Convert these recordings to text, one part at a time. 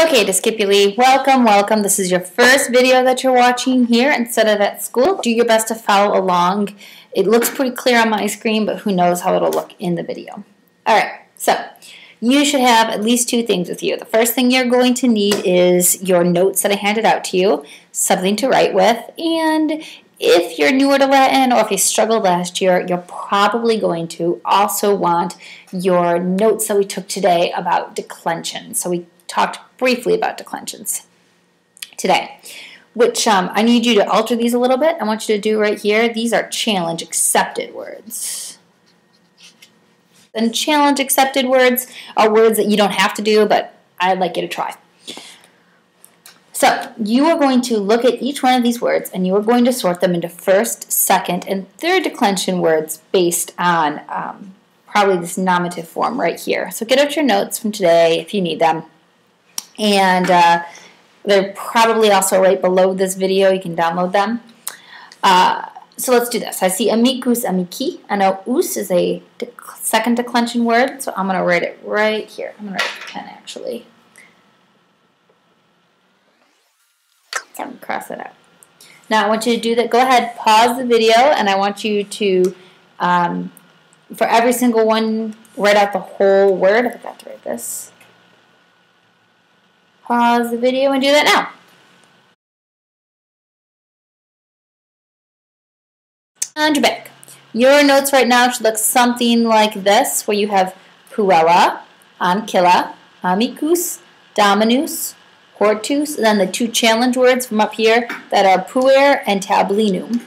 Okay, Discipuli, welcome. This is your first video that you're watching here instead of at school. Do your best to follow along. It looks pretty clear on my screen, but who knows how it'll look in the video. All right, so you should have at least two things with you. The first thing you're going to need is your notes that I handed out to you, something to write with, and if you're newer to Latin or if you struggled last year, you're probably going to also want your notes that we took today about declension. So we talked briefly about declensions today, which I need you to alter these a little bit. I want you to do right here. These are challenge accepted words. And challenge accepted words are words that you don't have to do, but I'd like you to try. So you are going to look at each one of these words and you are going to sort them into first, second, and third declension words based on probably this nominative form right here. So get out your notes from today if you need them. And they're probably also right below this video. You can download them. So let's do this. I see amicus, amici. I know us is a second declension word, so I'm going to write it right here. I'm going to write it with a pen, actually. So I'm going to cross that out. Now I want you to do that. Go ahead, pause the video, and I want you to, for every single one, write out the whole word. I forgot to write this. Pause the video and do that now. And you're back. Your notes right now should look something like this, where you have puella, ancilla, amicus, dominus, hortus, and then the two challenge words from up here that are puer and tablinum.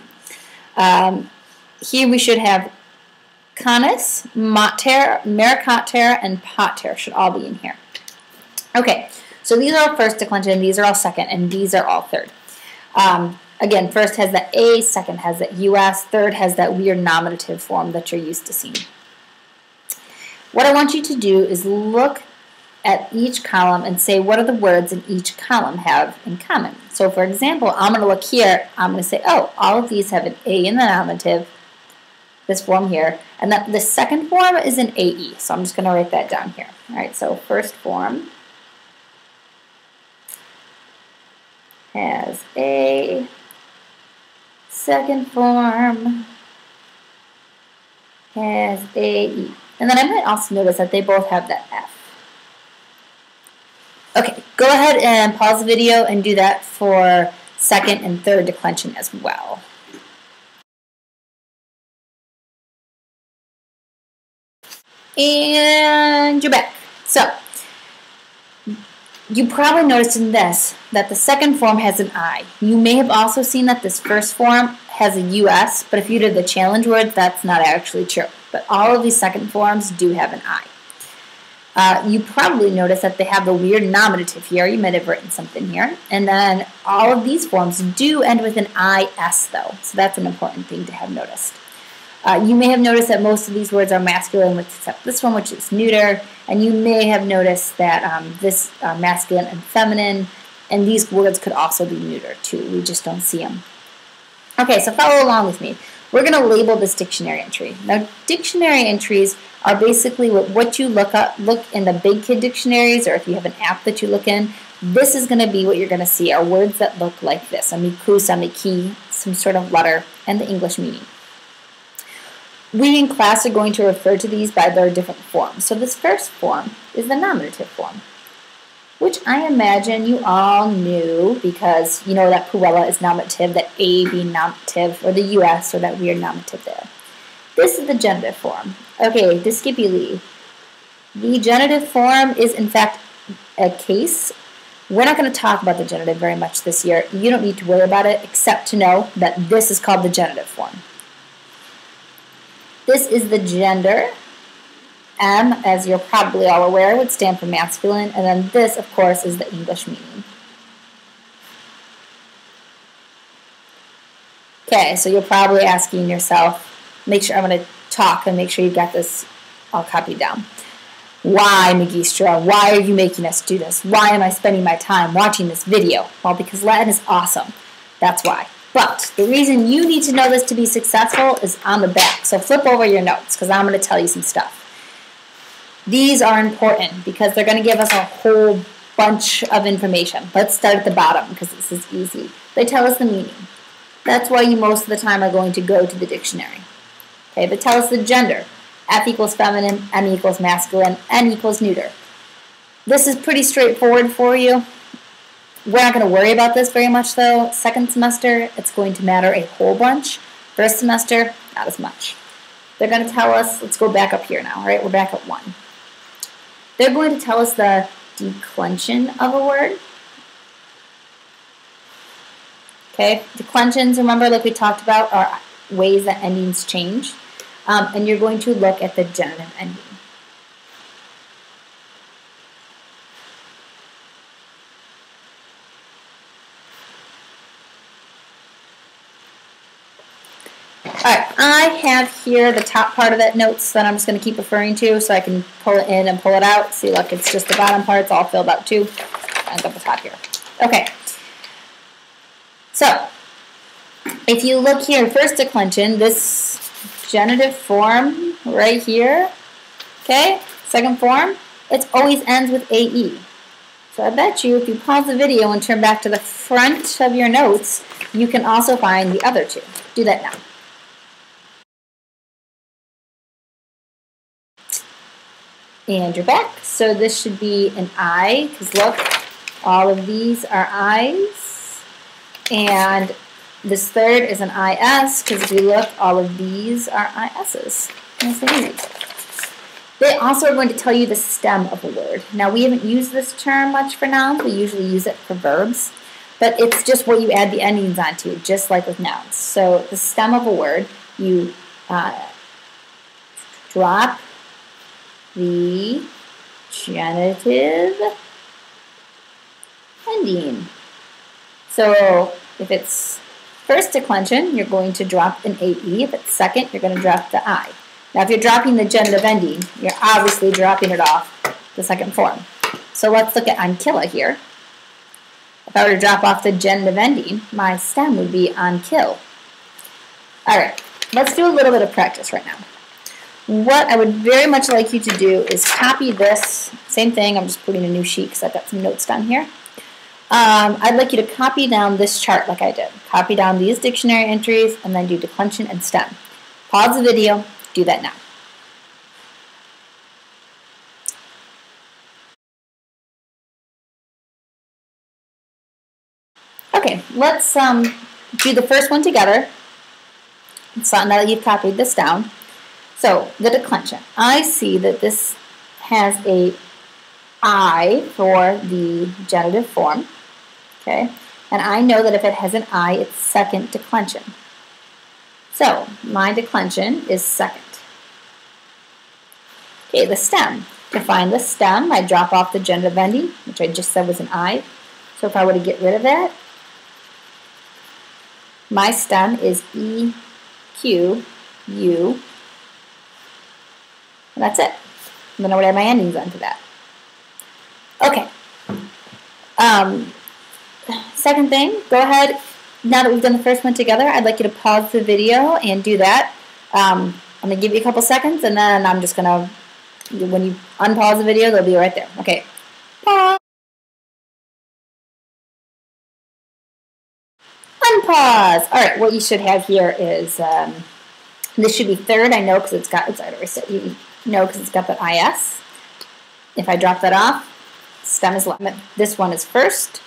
Here we should have canis, mater, mercater, and pater should all be in here. Okay. So these are all first declension, these are all second, and these are all third. Again, first has the A, second has the US, third has that weird nominative form that you're used to seeing. What I want you to do is look at each column and say what are the words in each column have in common. So for example, I'm going to look here, I'm going to say, oh, all of these have an A in the nominative, this form here, and that the second form is an AE. So I'm just going to write that down here. All right, so first form has a, second form has AE. And then I might also notice that they both have that F. Okay, go ahead and pause the video and do that for second and third declension as well. And you're back. So, you probably noticed in this that the second form has an I. You may have also seen that this first form has a US, but if you did the challenge word, that's not actually true. But all of these second forms do have an I. You probably noticed that they have the weird nominative here. You might have written something here. And then all of these forms do end with an IS, though. So that's an important thing to have noticed. You may have noticed that most of these words are masculine except this one, which is neuter. And you may have noticed that this masculine and feminine, and these words could also be neuter too. We just don't see them. Okay, so follow along with me. We're going to label this dictionary entry. Now, dictionary entries are basically what you look in the big kid dictionaries, or if you have an app that you look in. This is going to be what you're going to see, are words that look like this. Amicus, amici, some sort of letter, and the English meaning. We in class are going to refer to these by their different forms. So this first form is the nominative form, which I imagine you all knew because you know that puella is nominative, that A being nominative, or the US, or that weird nominative there. This is the genitive form. Okay, Discipuli. The genitive form is in fact a case. We're not going to talk about the genitive very much this year. You don't need to worry about it except to know that this is called the genitive form. This is the gender. M, as you're probably all aware, would stand for masculine. And then this, of course, is the English meaning. Okay, so you're probably asking yourself, make sure I'm going to talk and make sure you got this all copied down. Why, Magistra? Why are you making us do this? Why am I spending my time watching this video? Well, because Latin is awesome. That's why. But the reason you need to know this to be successful is on the back. So flip over your notes because I'm going to tell you some stuff. These are important because they're going to give us a whole bunch of information. Let's start at the bottom because this is easy. They tell us the meaning. That's why you most of the time are going to go to the dictionary. Okay, they tell us the gender. F equals feminine, M equals masculine, N equals neuter. This is pretty straightforward for you. We're not going to worry about this very much though. Second semester, it's going to matter a whole bunch. First semester, not as much. They're going to tell us, let's go back up here now, all right? We're back at 1. They're going to tell us the declension of a word. Okay, declensions, remember, like we talked about, are ways that endings change. And you're going to look at the genitive ending. Alright, I have here the top part of that notes that I'm just going to keep referring to so I can pull it in and pull it out. See, look, it's just the bottom part. It's all filled out too. And up the top here. Okay. So, if you look here, first declension, this genitive form right here, okay, second form, it always ends with AE. So I bet you if you pause the video and turn back to the front of your notes, you can also find the other two. Do that now. And you're back. So this should be an I, because look, all of these are I's. And this third is an IS, because if you look, all of these are IS's. Nice and easy. They also are going to tell you the stem of a word. Now, we haven't used this term much for nouns. We usually use it for verbs. But it's just what you add the endings onto, just like with nouns. So the stem of a word, you drop the genitive ending. So if it's first declension, you're going to drop an AE. If it's second, you're going to drop the I. Now, if you're dropping the genitive ending, you're obviously dropping it off the second form. So let's look at ankilla here. If I were to drop off the genitive ending, my stem would be ankill. All right, let's do a little bit of practice right now. What I would very much like you to do is copy this. Same thing, I'm just putting a new sheet because I've got some notes down here. I'd like you to copy down this chart like I did. Copy down these dictionary entries and then do declension and stem. Pause the video, do that now. Okay, let's do the first one together. So now that you've copied this down. So, the declension. I see that this has a I for the genitive form, okay? And I know that if it has an I, it's second declension. So, my declension is second. Okay, the stem. To find the stem, I drop off the genitive ending, which I just said was an I. So, if I were to get rid of that, my stem is E, Q, U, and that's it. And then I would add my endings onto that. Okay. Second thing, go ahead. Now that we've done the first one together, I'd like you to pause the video and do that. I'm going to give you a couple seconds, and then I'm just going to, when you unpause the video, they'll be right there. Okay. Pause. Unpause. All right, what you should have here is, this should be third. I know because it's got, it's already set. You know because it's got that IS. If I drop that off, stem is left. This one is first.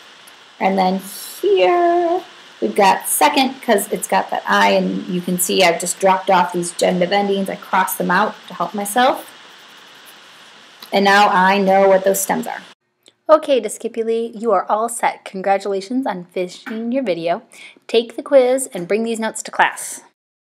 And then here we've got second because it's got that I, and you can see I've just dropped off these genitive endings. I crossed them out to help myself. And now I know what those stems are. Okay, Discipuli, you are all set. Congratulations on finishing your video. Take the quiz and bring these notes to class.